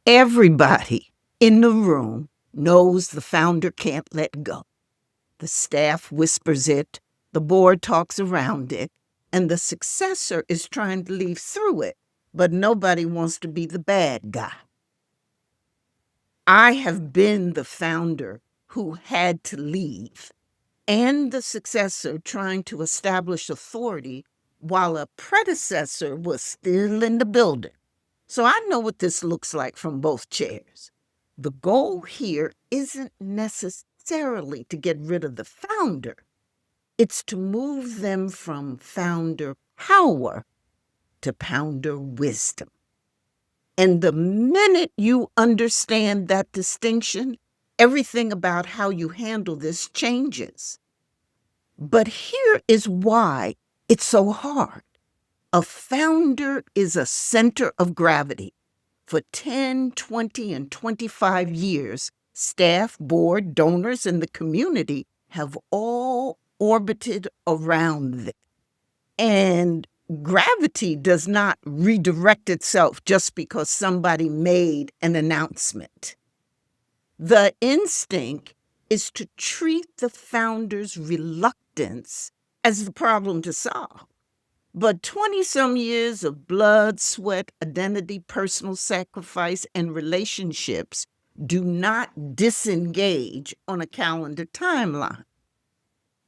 Everybody in the room knows the founder can't let go. The staff whispers it, the board talks around it, and the successor is trying to leave through it, but nobody wants to be the bad guy. I have been the founder who had to leave and the successor trying to establish authority while a predecessor was still in the building. So I know what this looks like from both chairs. The goal here isn't necessarily to get rid of the founder. It's to move them from founder power to founder wisdom. And the minute you understand that distinction, everything about how you handle this changes. But here is why it's so hard. A founder is a center of gravity. For 10, 20, and 25 years, staff, board, donors, and the community have all orbited around it. And gravity does not redirect itself just because somebody made an announcement. The instinct is to treat the founder's reluctance as the problem to solve. But 20-some years of blood, sweat, identity, personal sacrifice, and relationships do not disengage on a calendar timeline.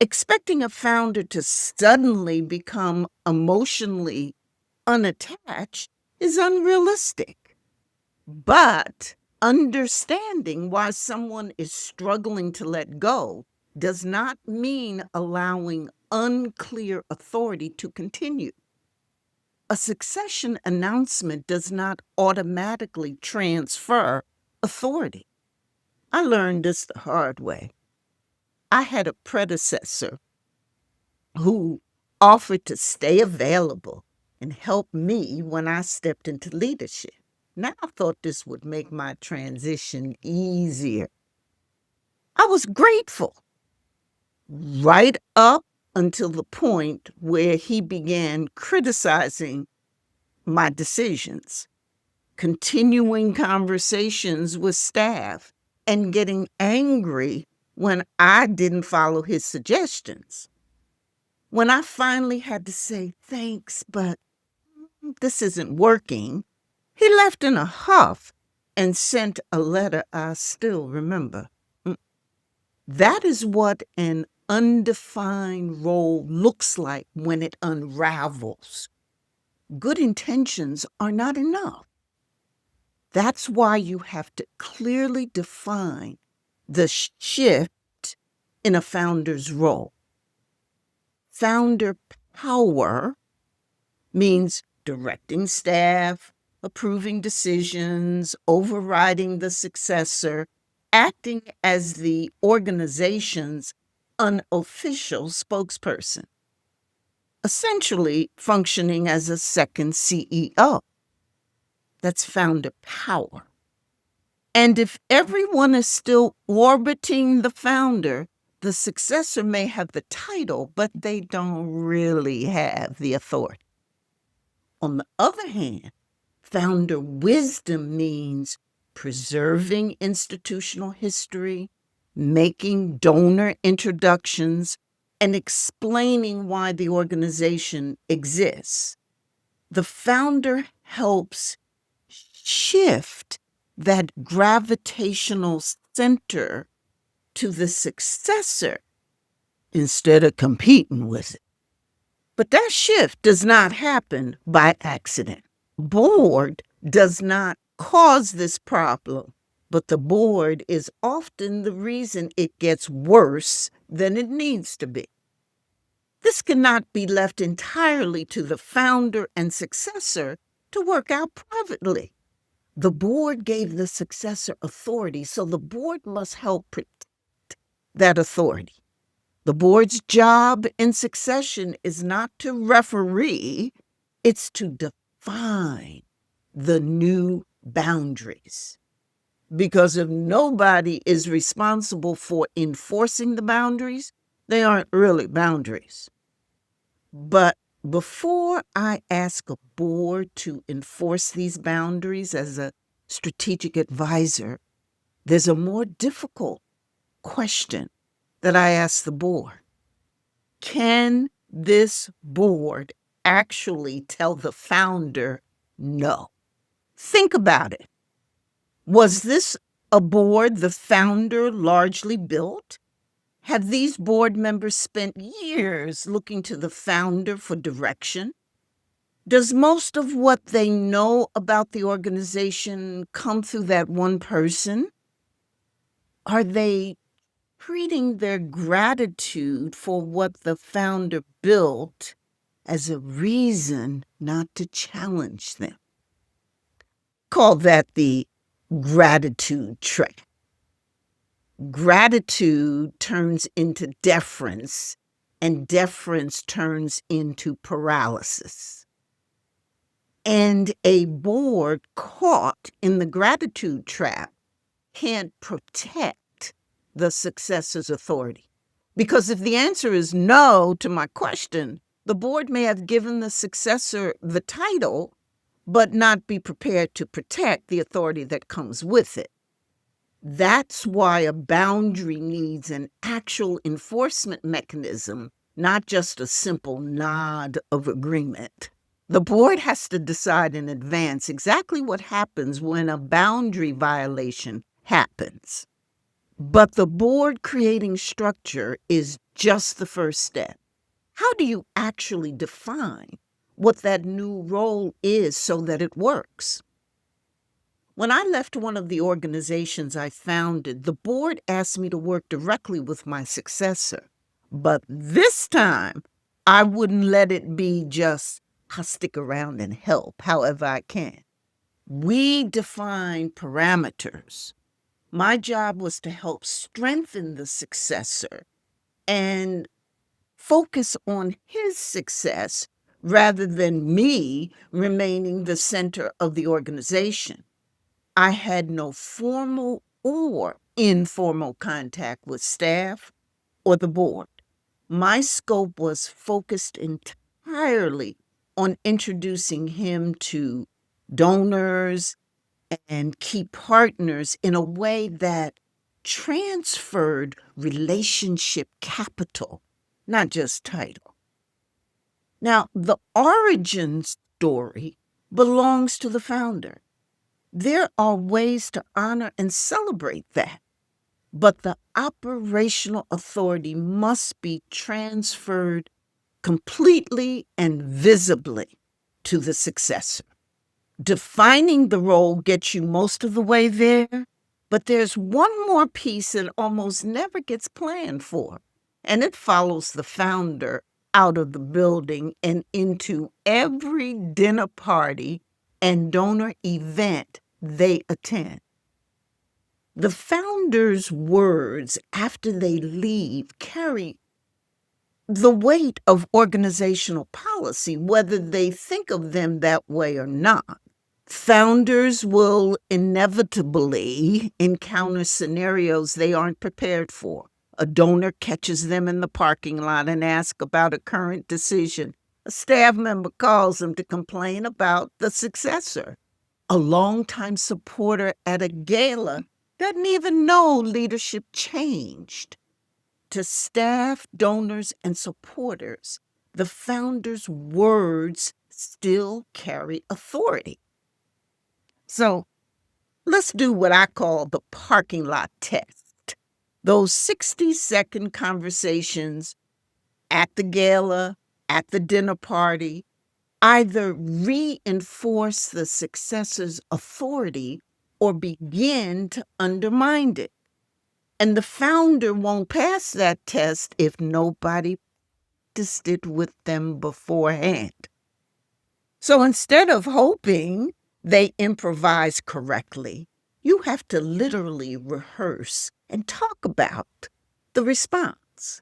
Expecting a founder to suddenly become emotionally unattached is unrealistic. But understanding why someone is struggling to let go does not mean allowing unclear authority to continue. A succession announcement does not automatically transfer authority. I learned this the hard way. I had a predecessor who offered to stay available and help me when I stepped into leadership. Now I thought this would make my transition easier. I was grateful right up until the point where he began criticizing my decisions, continuing conversations with staff, and getting angry when I didn't follow his suggestions. When I finally had to say thanks, but this isn't working, he left in a huff and sent a letter I still remember. That is what an undefined role looks like when it unravels. Good intentions are not enough. That's why you have to clearly define the shift in a founder's role. Founder power means directing staff, approving decisions, overriding the successor, acting as the organization's unofficial spokesperson, essentially functioning as a second CEO. That's founder power. And if everyone is still orbiting the founder, the successor may have the title, but they don't really have the authority. On the other hand, founder wisdom means preserving institutional history, making donor introductions, and explaining why the organization exists. The founder helps shift that gravitational center to the successor instead of competing with it. But that shift does not happen by accident. Board does not cause this problem, but the board is often the reason it gets worse than it needs to be. This cannot be left entirely to the founder and successor to work out privately. The board gave the successor authority, so the board must help protect that authority. The board's job in succession is not to referee, it's to define the new boundaries. Because if nobody is responsible for enforcing the boundaries, they aren't really boundaries. But before I ask a board to enforce these boundaries as a strategic advisor, there's a more difficult question that I ask the board. Can this board actually tell the founder no? Think about it. Was this a board the founder largely built? Have these board members spent years looking to the founder for direction? Does most of what they know about the organization come through that one person? Are they treating their gratitude for what the founder built as a reason not to challenge them? Call that the gratitude trap. Gratitude turns into deference, and deference turns into paralysis. And a board caught in the gratitude trap can't protect the successor's authority. Because if the answer is no to my question, the board may have given the successor the title, but not be prepared to protect the authority that comes with it. That's why a boundary needs an actual enforcement mechanism, not just a simple nod of agreement. The board has to decide in advance exactly what happens when a boundary violation happens. But the board creating structure is just the first step. How do you actually define what that new role is so that it works? When I left one of the organizations I founded, the board asked me to work directly with my successor. But this time, I wouldn't let it be just, I'll stick around and help however I can. We defined parameters. My job was to help strengthen the successor and focus on his success rather than me remaining the center of the organization. I had no formal or informal contact with staff or the board. My scope was focused entirely on introducing him to donors and key partners in a way that transferred relationship capital, not just title. Now, the origin story belongs to the founder. There are ways to honor and celebrate that, but the operational authority must be transferred completely and visibly to the successor. Defining the role gets you most of the way there, but there's one more piece that almost never gets planned for, and it follows the founder out of the building and into every dinner party and donor event they attend. The founder's words after they leave carry the weight of organizational policy, whether they think of them that way or not. Founders will inevitably encounter scenarios they aren't prepared for. A donor catches them in the parking lot and asks about a current decision. A staff member calls them to complain about the successor. A longtime supporter at a gala doesn't even know leadership changed. To staff, donors, and supporters, the founder's words still carry authority. So let's do what I call the parking lot test. Those 60-second conversations at the gala, at the dinner party, either reinforce the successor's authority or begin to undermine it. And the founder won't pass that test if nobody practiced it with them beforehand. So instead of hoping they improvise correctly, you have to literally rehearse and talk about the response.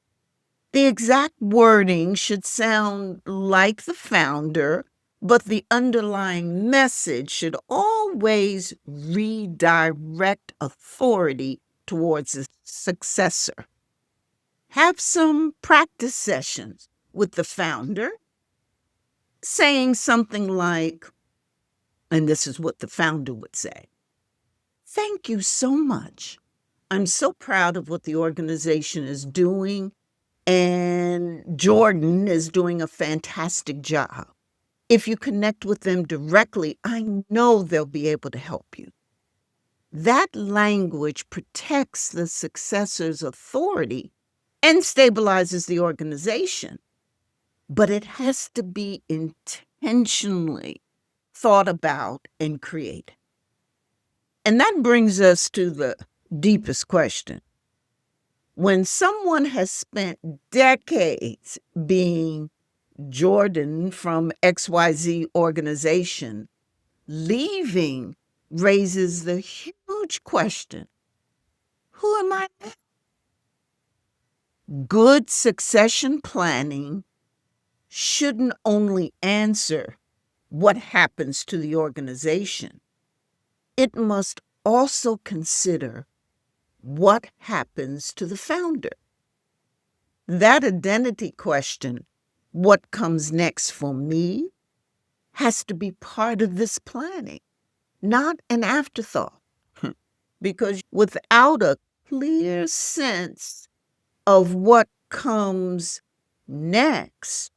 The exact wording should sound like the founder, but the underlying message should always redirect authority towards a successor. Have some practice sessions with the founder, saying something like, and this is what the founder would say, Thank you so much. I'm so proud of what the organization is doing, and Jordan is doing a fantastic job. If you connect with them directly, I know they'll be able to help you. That language protects the successor's authority and stabilizes the organization, but it has to be intentionally thought about and created. And that brings us to the deepest question. When someone has spent decades being Jordan from XYZ organization, leaving raises the huge question, who am I now? Good succession planning shouldn't only answer what happens to the organization. It must also consider what happens to the founder. That identity question, what comes next for me, has to be part of this planning, not an afterthought. Because without a clear sense of what comes next,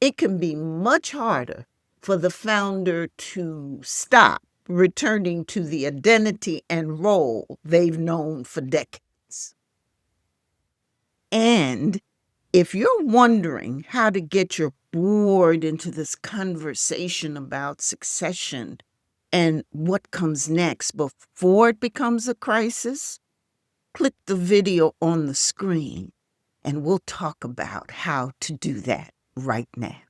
it can be much harder for the founder to stop returning to the identity and role they've known for decades. And if you're wondering how to get your board into this conversation about succession and what comes next before it becomes a crisis, click the video on the screen and we'll talk about how to do that right now.